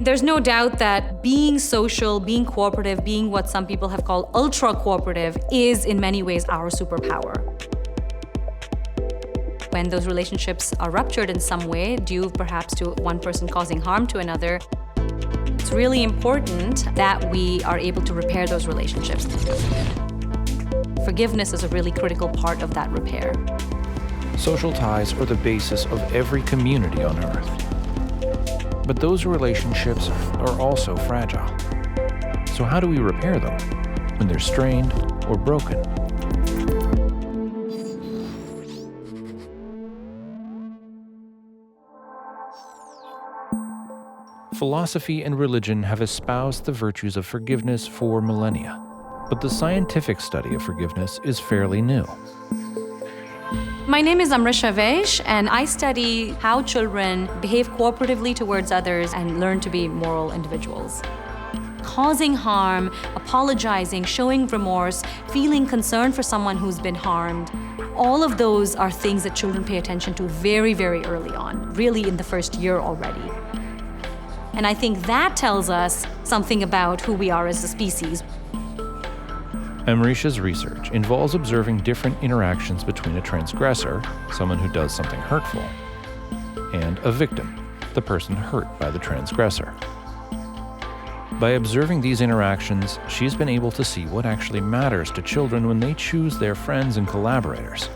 there's no doubt that being social, being cooperative, being what some people have called ultra-cooperative is in many ways our superpower. When those relationships are ruptured in some way, due perhaps to one person causing harm to another, it's really important that we are able to repair those relationships. Forgiveness is a really critical part of that repair. Social ties are the basis of every community on Earth. But those relationships are also fragile. So how do we repair them when they're strained or broken? Philosophy and religion have espoused the virtues of forgiveness for millennia, but the scientific study of forgiveness is fairly new. My name is Amrisha Vaish, and I study how children behave cooperatively towards others and learn to be moral individuals. Causing harm, apologizing, showing remorse, feeling concern for someone who's been harmed, all of those are things that children pay attention to very, very early on, really in the first year already. And I think that tells us something about who we are as a species. Amrisha's research involves observing different interactions between a transgressor, someone who does something hurtful, and a victim, the person hurt by the transgressor. By observing these interactions, she's been able to see what actually matters to children when they choose their friends and collaborators,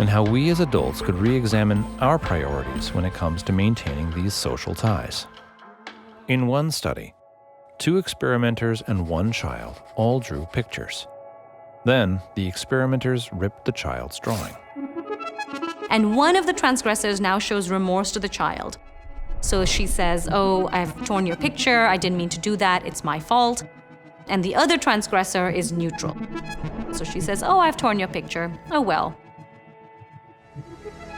and how we as adults could re-examine our priorities when it comes to maintaining these social ties. In one study, 2 experimenters and 1 child all drew pictures. Then, the experimenters ripped the child's drawing. And one of the transgressors now shows remorse to the child. So she says, "Oh, I've torn your picture, I didn't mean to do that, it's my fault." And the other transgressor is neutral. So she says, "Oh, I've torn your picture, oh well."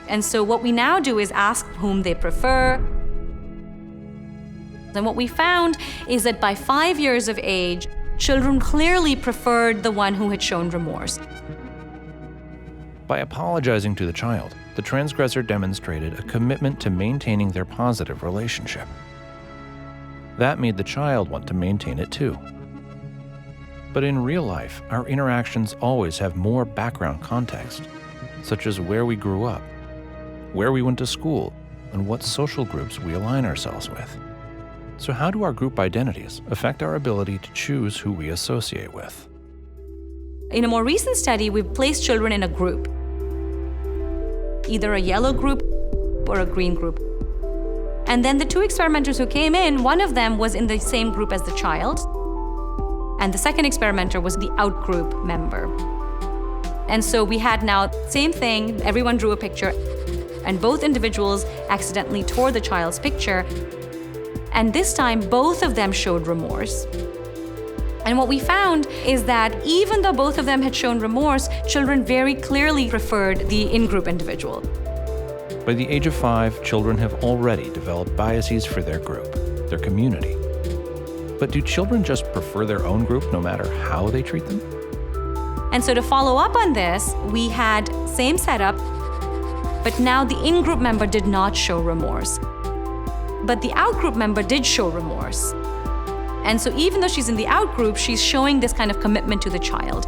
And so what we now do is ask whom they prefer. And what we found is that by 5 years of age, children clearly preferred the one who had shown remorse. By apologizing to the child, the transgressor demonstrated a commitment to maintaining their positive relationship. That made the child want to maintain it too. But in real life, our interactions always have more background context, such as where we grew up, where we went to school, and what social groups we align ourselves with. So how do our group identities affect our ability to choose who we associate with? In a more recent study, we've placed children in a group, either a yellow group or a green group. And then the 2 experimenters who came in, one of them was in the same group as the child, and the second experimenter was the out-group member. And so we had now same thing, everyone drew a picture, and both individuals accidentally tore the child's picture. And this time, both of them showed remorse. And what we found is that even though both of them had shown remorse, children very clearly preferred the in-group individual. By the age of 5, children have already developed biases for their group, their community. But do children just prefer their own group no matter how they treat them? And so to follow up on this, we had same setup, but now the in-group member did not show remorse. But the out-group member did show remorse. And so even though she's in the out-group, she's showing this kind of commitment to the child.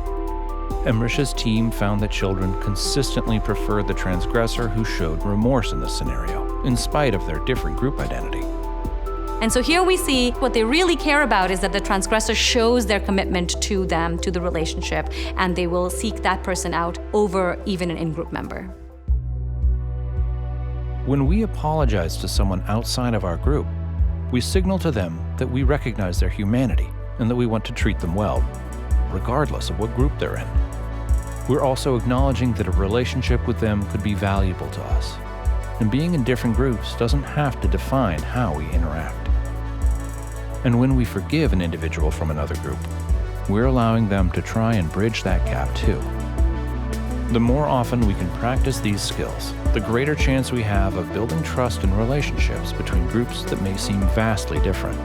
Amrisha's team found that children consistently preferred the transgressor who showed remorse in this scenario, in spite of their different group identity. And so here we see what they really care about is that the transgressor shows their commitment to them, to the relationship, and they will seek that person out over even an in-group member. When we apologize to someone outside of our group, we signal to them that we recognize their humanity and that we want to treat them well, regardless of what group they're in. We're also acknowledging that a relationship with them could be valuable to us, and being in different groups doesn't have to define how we interact. And when we forgive an individual from another group, we're allowing them to try and bridge that gap too. The more often we can practice these skills, the greater chance we have of building trust and relationships between groups that may seem vastly different.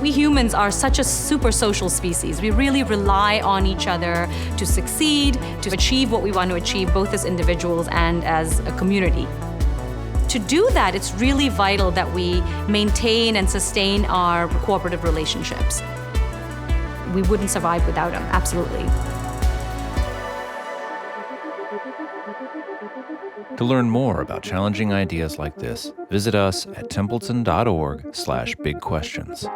We humans are such a super social species. We really rely on each other to succeed, to achieve what we want to achieve, both as individuals and as a community. To do that, it's really vital that we maintain and sustain our cooperative relationships. We wouldn't survive without them, absolutely. To learn more about challenging ideas like this, visit us at templeton.org/bigquestions.